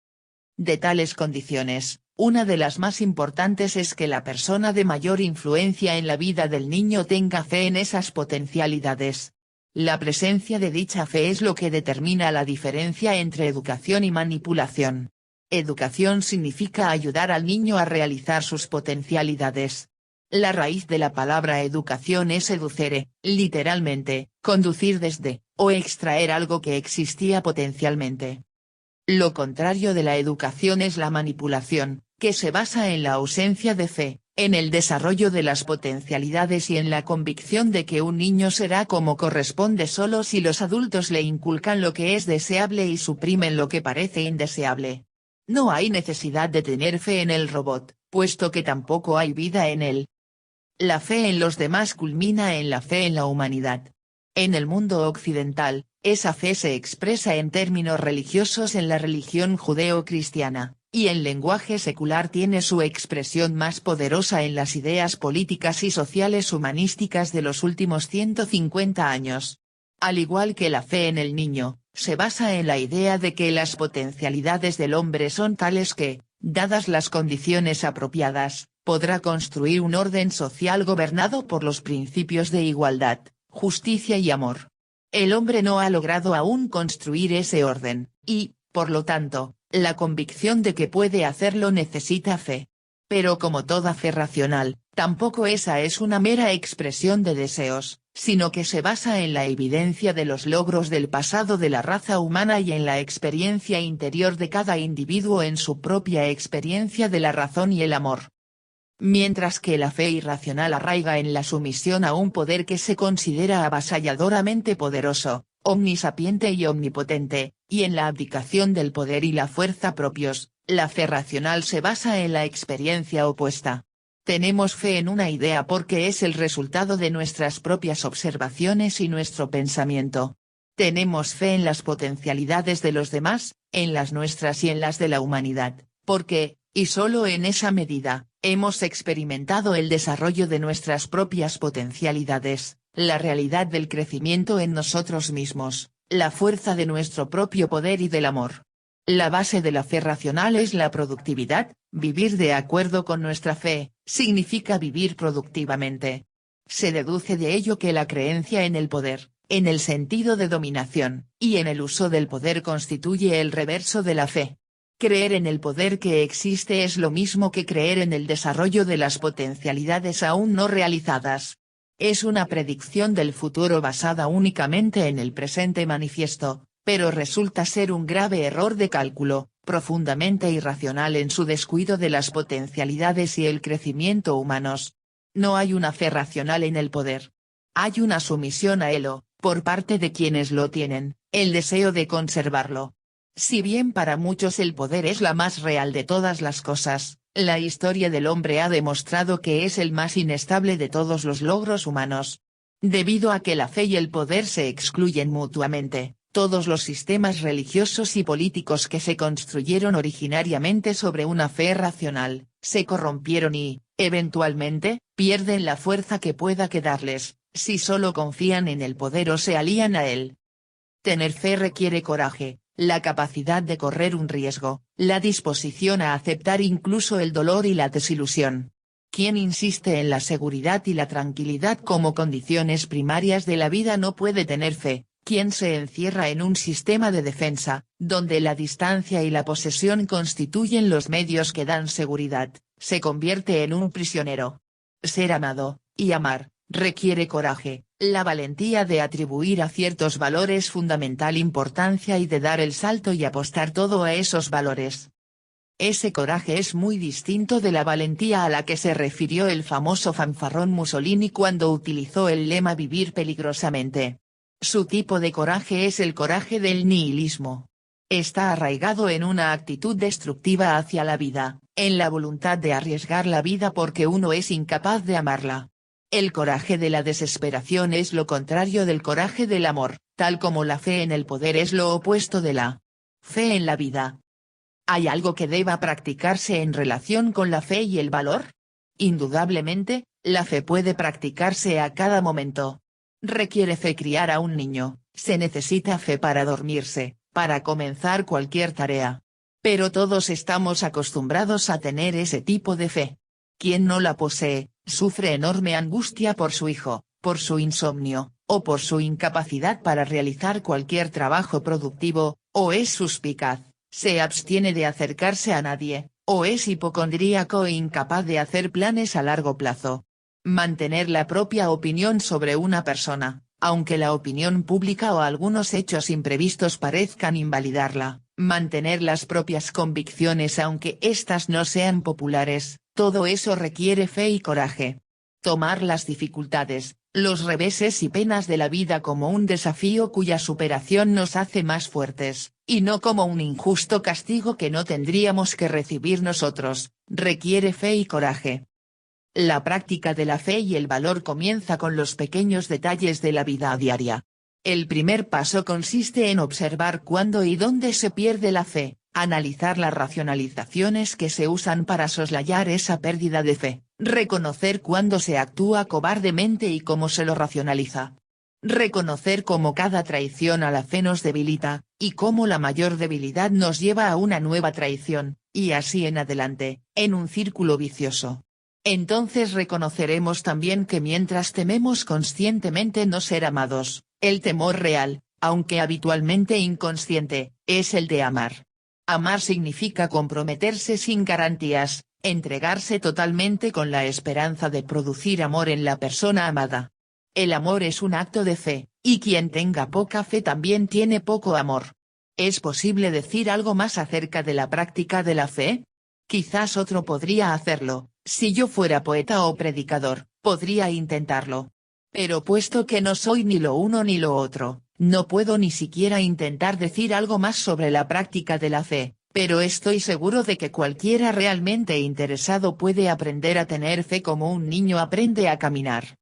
De tales condiciones, una de las más importantes es que la persona de mayor influencia en la vida del niño tenga fe en esas potencialidades. La presencia de dicha fe es lo que determina la diferencia entre educación y manipulación. Educación significa ayudar al niño a realizar sus potencialidades. La raíz de la palabra educación es educere, literalmente, conducir desde, o extraer algo que existía potencialmente. Lo contrario de la educación es la manipulación, que se basa en la ausencia de fe, en el desarrollo de las potencialidades y en la convicción de que un niño será como corresponde solo si los adultos le inculcan lo que es deseable y suprimen lo que parece indeseable. No hay necesidad de tener fe en el robot, puesto que tampoco hay vida en él. La fe en los demás culmina en la fe en la humanidad. En el mundo occidental, esa fe se expresa en términos religiosos en la religión judeo-cristiana, y en lenguaje secular tiene su expresión más poderosa en las ideas políticas y sociales humanísticas de los últimos 150 años. Al igual que la fe en el niño, se basa en la idea de que las potencialidades del hombre son tales que, dadas las condiciones apropiadas, podrá construir un orden social gobernado por los principios de igualdad, justicia y amor. El hombre no ha logrado aún construir ese orden, y, por lo tanto, la convicción de que puede hacerlo necesita fe. Pero como toda fe racional, tampoco esa es una mera expresión de deseos, sino que se basa en la evidencia de los logros del pasado de la raza humana y en la experiencia interior de cada individuo en su propia experiencia de la razón y el amor. Mientras que la fe irracional arraiga en la sumisión a un poder que se considera avasalladoramente poderoso, omnisapiente y omnipotente, y en la abdicación del poder y la fuerza propios, la fe racional se basa en la experiencia opuesta. Tenemos fe en una idea porque es el resultado de nuestras propias observaciones y nuestro pensamiento. Tenemos fe en las potencialidades de los demás, en las nuestras y en las de la humanidad, porque, y solo en esa medida, hemos experimentado el desarrollo de nuestras propias potencialidades, la realidad del crecimiento en nosotros mismos, la fuerza de nuestro propio poder y del amor. La base de la fe racional es la productividad. Vivir de acuerdo con nuestra fe, significa vivir productivamente. Se deduce de ello que la creencia en el poder, en el sentido de dominación, y en el uso del poder constituye el reverso de la fe. Creer en el poder que existe es lo mismo que creer en el desarrollo de las potencialidades aún no realizadas. Es una predicción del futuro basada únicamente en el presente manifiesto, pero resulta ser un grave error de cálculo, profundamente irracional en su descuido de las potencialidades y el crecimiento humanos. No hay una fe racional en el poder. Hay una sumisión a él o, por parte de quienes lo tienen, el deseo de conservarlo. Si bien para muchos el poder es la más real de todas las cosas, la historia del hombre ha demostrado que es el más inestable de todos los logros humanos. Debido a que la fe y el poder se excluyen mutuamente, todos los sistemas religiosos y políticos que se construyeron originariamente sobre una fe racional, se corrompieron y, eventualmente, pierden la fuerza que pueda quedarles, si solo confían en el poder o se alían a él. Tener fe requiere coraje, la capacidad de correr un riesgo, la disposición a aceptar incluso el dolor y la desilusión. Quien insiste en la seguridad y la tranquilidad como condiciones primarias de la vida no puede tener fe. Quien se encierra en un sistema de defensa, donde la distancia y la posesión constituyen los medios que dan seguridad, se convierte en un prisionero. Ser amado, y amar, requiere coraje, la valentía de atribuir a ciertos valores fundamental importancia y de dar el salto y apostar todo a esos valores. Ese coraje es muy distinto de la valentía a la que se refirió el famoso fanfarrón Mussolini cuando utilizó el lema vivir peligrosamente. Su tipo de coraje es el coraje del nihilismo. Está arraigado en una actitud destructiva hacia la vida, en la voluntad de arriesgar la vida porque uno es incapaz de amarla. El coraje de la desesperación es lo contrario del coraje del amor, tal como la fe en el poder es lo opuesto de la fe en la vida. ¿Hay algo que deba practicarse en relación con la fe y el valor? Indudablemente, la fe puede practicarse a cada momento. Requiere fe criar a un niño, se necesita fe para dormirse, para comenzar cualquier tarea. Pero todos estamos acostumbrados a tener ese tipo de fe. Quien no la posee, sufre enorme angustia por su hijo, por su insomnio, o por su incapacidad para realizar cualquier trabajo productivo, o es suspicaz, se abstiene de acercarse a nadie, o es hipocondríaco e incapaz de hacer planes a largo plazo. Mantener la propia opinión sobre una persona, aunque la opinión pública o algunos hechos imprevistos parezcan invalidarla, mantener las propias convicciones aunque éstas no sean populares, todo eso requiere fe y coraje. Tomar las dificultades, los reveses y penas de la vida como un desafío cuya superación nos hace más fuertes, y no como un injusto castigo que no tendríamos que recibir nosotros, requiere fe y coraje. La práctica de la fe y el valor comienza con los pequeños detalles de la vida diaria. El primer paso consiste en observar cuándo y dónde se pierde la fe, analizar las racionalizaciones que se usan para soslayar esa pérdida de fe, reconocer cuándo se actúa cobardemente y cómo se lo racionaliza. Reconocer cómo cada traición a la fe nos debilita, y cómo la mayor debilidad nos lleva a una nueva traición, y así en adelante, en un círculo vicioso. Entonces reconoceremos también que mientras tememos conscientemente no ser amados, el temor real, aunque habitualmente inconsciente, es el de amar. Amar significa comprometerse sin garantías, entregarse totalmente con la esperanza de producir amor en la persona amada. El amor es un acto de fe, y quien tenga poca fe también tiene poco amor. ¿Es posible decir algo más acerca de la práctica de la fe? Quizás otro podría hacerlo. Si yo fuera poeta o predicador, podría intentarlo. Pero puesto que no soy ni lo uno ni lo otro, no puedo ni siquiera intentar decir algo más sobre la práctica de la fe, pero estoy seguro de que cualquiera realmente interesado puede aprender a tener fe como un niño aprende a caminar.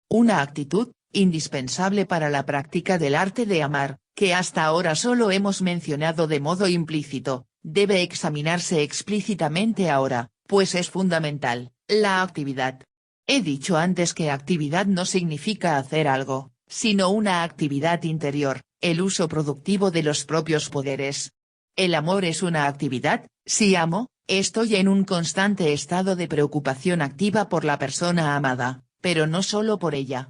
Una actitud, indispensable para la práctica del arte de amar, que hasta ahora solo hemos mencionado de modo implícito, debe examinarse explícitamente ahora, pues es fundamental, la actividad. He dicho antes que actividad no significa hacer algo, sino una actividad interior, el uso productivo de los propios poderes. El amor es una actividad. Si amo, estoy en un constante estado de preocupación activa por la persona amada, pero no solo por ella.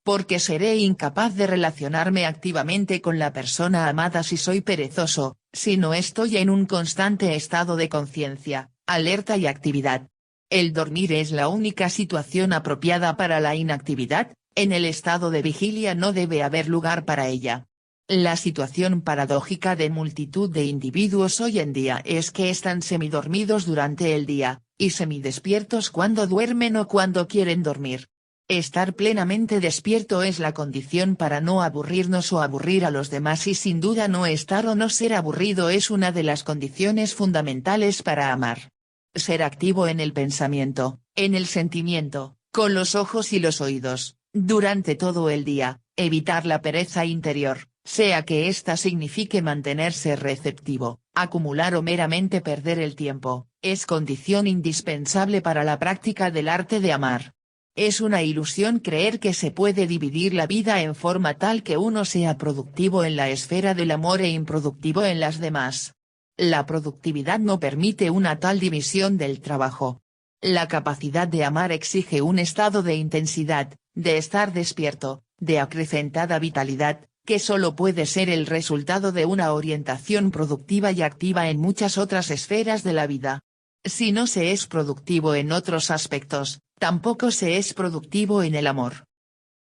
Porque seré incapaz de relacionarme activamente con la persona amada si soy perezoso, si no estoy en un constante estado de conciencia, alerta y actividad. El dormir es la única situación apropiada para la inactividad, en el estado de vigilia no debe haber lugar para ella. La situación paradójica de multitud de individuos hoy en día es que están semidormidos durante el día, y semidespiertos cuando duermen o cuando quieren dormir. Estar plenamente despierto es la condición para no aburrirnos o aburrir a los demás y sin duda no estar o no ser aburrido es una de las condiciones fundamentales para amar. Ser activo en el pensamiento, en el sentimiento, con los ojos y los oídos, durante todo el día, evitar la pereza interior, sea que ésta signifique mantenerse receptivo, acumular o meramente perder el tiempo, es condición indispensable para la práctica del arte de amar. Es una ilusión creer que se puede dividir la vida en forma tal que uno sea productivo en la esfera del amor e improductivo en las demás. La productividad no permite una tal división del trabajo. La capacidad de amar exige un estado de intensidad, de estar despierto, de acrecentada vitalidad, que solo puede ser el resultado de una orientación productiva y activa en muchas otras esferas de la vida. Si no se es productivo en otros aspectos, tampoco se es productivo en el amor.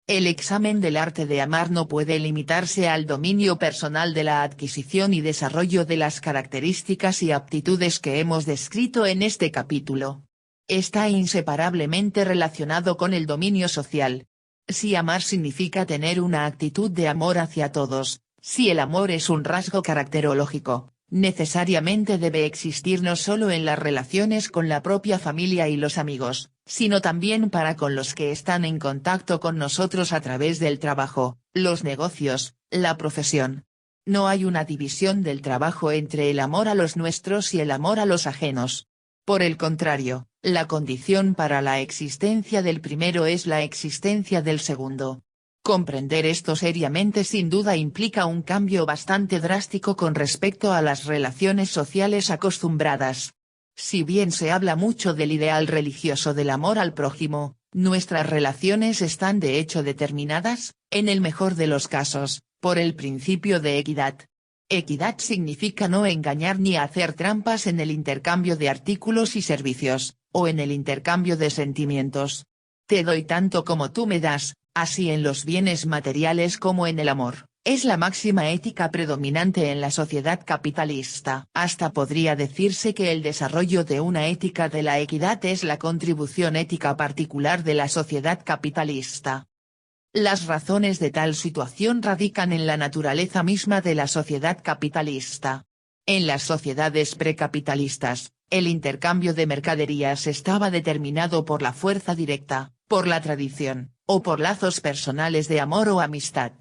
El examen del arte de amar no puede limitarse al dominio personal de la adquisición y desarrollo de las características y aptitudes que hemos descrito en este capítulo. Está inseparablemente relacionado con el dominio social. Si amar significa tener una actitud de amor hacia todos, si el amor es un rasgo caracterológico, necesariamente debe existir no solo en las relaciones con la propia familia y los amigos, sino también para con los que están en contacto con nosotros a través del trabajo, los negocios, la profesión. No hay una división del trabajo entre el amor a los nuestros y el amor a los ajenos. Por el contrario, la condición para la existencia del primero es la existencia del segundo. Comprender esto seriamente sin duda implica un cambio bastante drástico con respecto a las relaciones sociales acostumbradas. Si bien se habla mucho del ideal religioso del amor al prójimo, nuestras relaciones están de hecho determinadas, en el mejor de los casos, por el principio de equidad. Equidad significa no engañar ni hacer trampas en el intercambio de artículos y servicios, o en el intercambio de sentimientos. Te doy tanto como tú me das, así en los bienes materiales como en el amor, es la máxima ética predominante en la sociedad capitalista. Hasta podría decirse que el desarrollo de una ética de la equidad es la contribución ética particular de la sociedad capitalista. Las razones de tal situación radican en la naturaleza misma de la sociedad capitalista. En las sociedades precapitalistas, el intercambio de mercaderías estaba determinado por la fuerza directa, por la tradición, o por lazos personales de amor o amistad.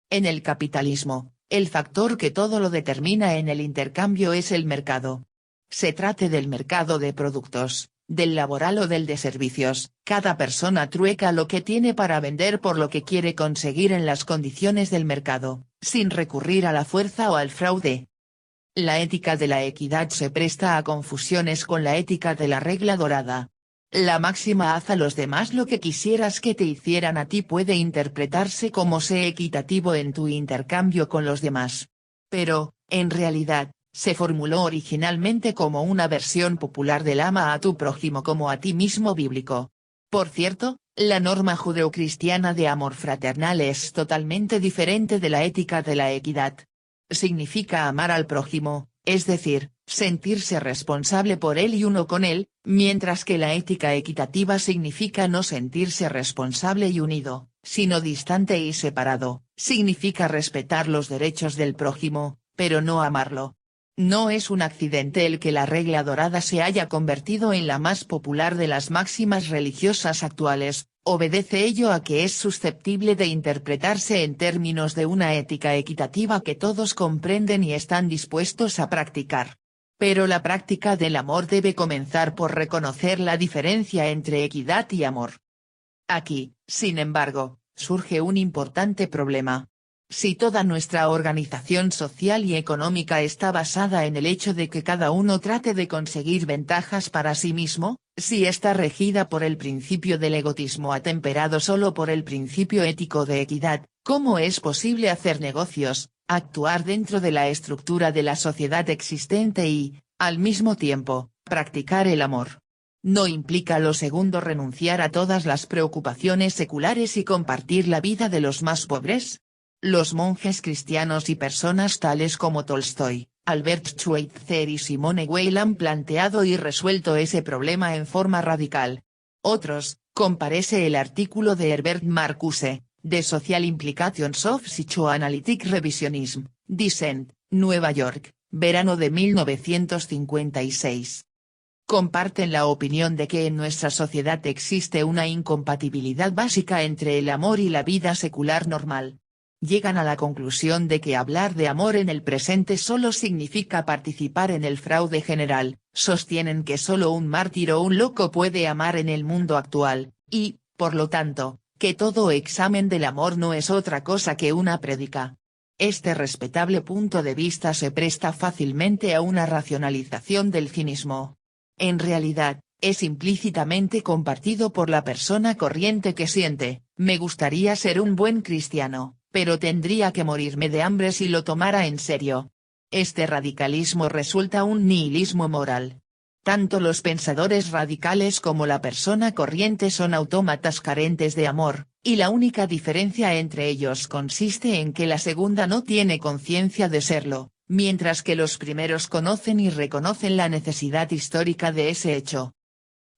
En el capitalismo, el factor que todo lo determina en el intercambio es el mercado. Se trate del mercado de productos, del laboral o del de servicios, cada persona trueca lo que tiene para vender por lo que quiere conseguir en las condiciones del mercado, sin recurrir a la fuerza o al fraude. La ética de la equidad se presta a confusiones con la ética de la regla dorada. La máxima haz a los demás lo que quisieras que te hicieran a ti puede interpretarse como sé equitativo en tu intercambio con los demás. Pero, en realidad, se formuló originalmente como una versión popular del ama a tu prójimo como a ti mismo bíblico. Por cierto, la norma judeocristiana de amor fraternal es totalmente diferente de la ética de la equidad. Significa amar al prójimo, es decir, sentirse responsable por él y uno con él, mientras que la ética equitativa significa no sentirse responsable y unido, sino distante y separado, significa respetar los derechos del prójimo, pero no amarlo. No es un accidente el que la regla dorada se haya convertido en la más popular de las máximas religiosas actuales, obedece ello a que es susceptible de interpretarse en términos de una ética equitativa que todos comprenden y están dispuestos a practicar. Pero la práctica del amor debe comenzar por reconocer la diferencia entre equidad y amor. Aquí, sin embargo, surge un importante problema. Si toda nuestra organización social y económica está basada en el hecho de que cada uno trate de conseguir ventajas para sí mismo, si está regida por el principio del egoísmo atemperado solo por el principio ético de equidad, ¿cómo es posible hacer negocios, actuar dentro de la estructura de la sociedad existente y, al mismo tiempo, practicar el amor? ¿No implica lo segundo renunciar a todas las preocupaciones seculares y compartir la vida de los más pobres? Los monjes cristianos y personas tales como Tolstoy, Albert Schweitzer y Simone Weil han planteado y resuelto ese problema en forma radical. Otros, comparece el artículo de Herbert Marcuse, The Social Implications of Psychoanalytic Revisionism, Dissent, Nueva York, verano de 1956. Comparten la opinión de que en nuestra sociedad existe una incompatibilidad básica entre el amor y la vida secular normal. Llegan a la conclusión de que hablar de amor en el presente solo significa participar en el fraude general, sostienen que solo un mártir o un loco puede amar en el mundo actual, y, por lo tanto, que todo examen del amor no es otra cosa que una prédica. Este respetable punto de vista se presta fácilmente a una racionalización del cinismo. En realidad, es implícitamente compartido por la persona corriente que siente, me gustaría ser un buen cristiano, pero tendría que morirme de hambre si lo tomara en serio. Este radicalismo resulta un nihilismo moral. Tanto los pensadores radicales como la persona corriente son autómatas carentes de amor, y la única diferencia entre ellos consiste en que la segunda no tiene conciencia de serlo, mientras que los primeros conocen y reconocen la necesidad histórica de ese hecho.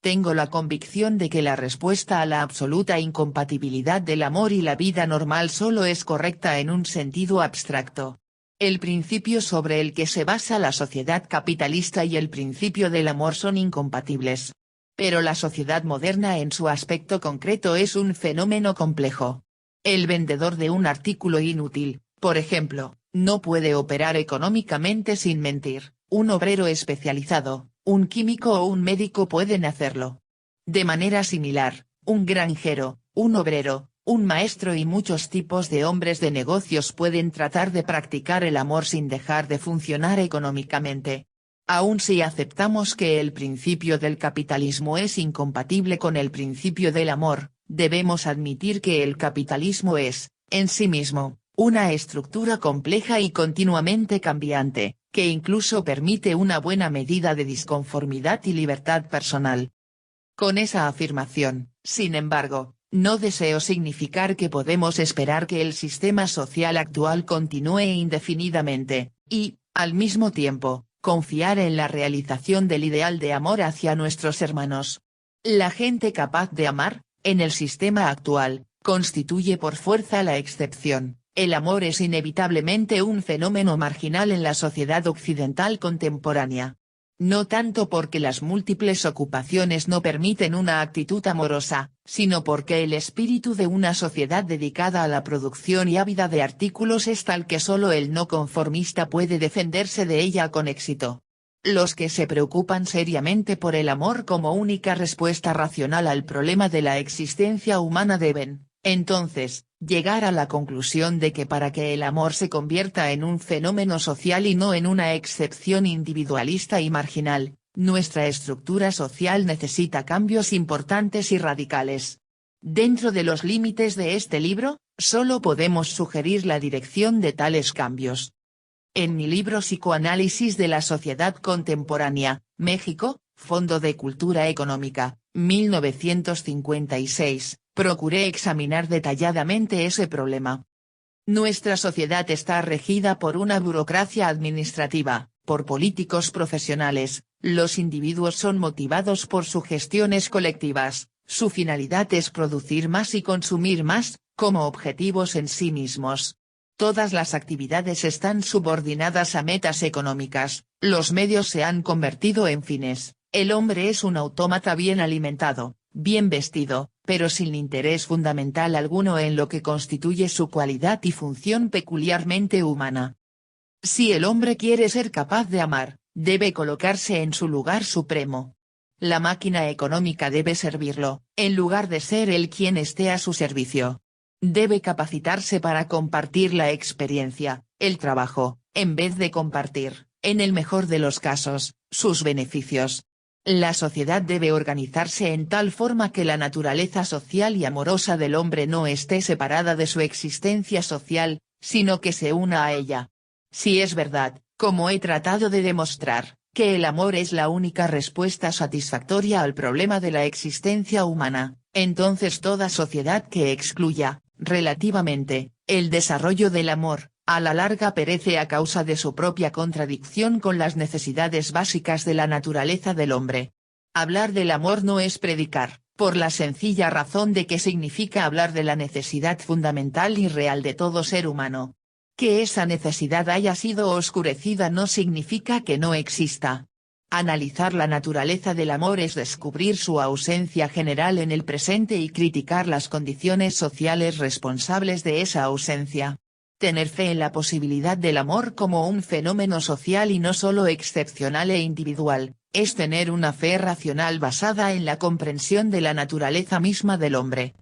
Tengo la convicción de que la respuesta a la absoluta incompatibilidad del amor y la vida normal solo es correcta en un sentido abstracto. El principio sobre el que se basa la sociedad capitalista y el principio del amor son incompatibles. Pero la sociedad moderna en su aspecto concreto es un fenómeno complejo. El vendedor de un artículo inútil, por ejemplo, no puede operar económicamente sin mentir. Un obrero especializado, un químico o un médico pueden hacerlo. De manera similar, un granjero, un obrero, un maestro y muchos tipos de hombres de negocios pueden tratar de practicar el amor sin dejar de funcionar económicamente. Aun si aceptamos que el principio del capitalismo es incompatible con el principio del amor, debemos admitir que el capitalismo es, en sí mismo, una estructura compleja y continuamente cambiante, que incluso permite una buena medida de disconformidad y libertad personal. Con esa afirmación, sin embargo, no deseo significar que podemos esperar que el sistema social actual continúe indefinidamente, y, al mismo tiempo, confiar en la realización del ideal de amor hacia nuestros hermanos. La gente capaz de amar, en el sistema actual, constituye por fuerza la excepción. El amor es inevitablemente un fenómeno marginal en la sociedad occidental contemporánea. No tanto porque las múltiples ocupaciones no permiten una actitud amorosa, sino porque el espíritu de una sociedad dedicada a la producción y ávida de artículos es tal que solo el no conformista puede defenderse de ella con éxito. Los que se preocupan seriamente por el amor como única respuesta racional al problema de la existencia humana deben, entonces, llegar a la conclusión de que para que el amor se convierta en un fenómeno social y no en una excepción individualista y marginal, nuestra estructura social necesita cambios importantes y radicales. Dentro de los límites de este libro, solo podemos sugerir la dirección de tales cambios. En mi libro Psicoanálisis de la Sociedad Contemporánea, México, Fondo de Cultura Económica, 1956, procuré examinar detalladamente ese problema. Nuestra sociedad está regida por una burocracia administrativa, por políticos profesionales, los individuos son motivados por sugestiones colectivas, su finalidad es producir más y consumir más, como objetivos en sí mismos. Todas las actividades están subordinadas a metas económicas, los medios se han convertido en fines, el hombre es un autómata bien alimentado, bien vestido, pero sin interés fundamental alguno en lo que constituye su cualidad y función peculiarmente humana. Si el hombre quiere ser capaz de amar, debe colocarse en su lugar supremo. La máquina económica debe servirlo, en lugar de ser él quien esté a su servicio. Debe capacitarse para compartir la experiencia, el trabajo, en vez de compartir, en el mejor de los casos, sus beneficios. La sociedad debe organizarse en tal forma que la naturaleza social y amorosa del hombre no esté separada de su existencia social, sino que se una a ella. Si es verdad, como he tratado de demostrar, que el amor es la única respuesta satisfactoria al problema de la existencia humana, entonces toda sociedad que excluya, relativamente, el desarrollo del amor, a la larga perece a causa de su propia contradicción con las necesidades básicas de la naturaleza del hombre. Hablar del amor no es predicar, por la sencilla razón de que significa hablar de la necesidad fundamental y real de todo ser humano. Que esa necesidad haya sido oscurecida no significa que no exista. Analizar la naturaleza del amor es descubrir su ausencia general en el presente y criticar las condiciones sociales responsables de esa ausencia. Tener fe en la posibilidad del amor como un fenómeno social y no solo excepcional e individual, es tener una fe racional basada en la comprensión de la naturaleza misma del hombre.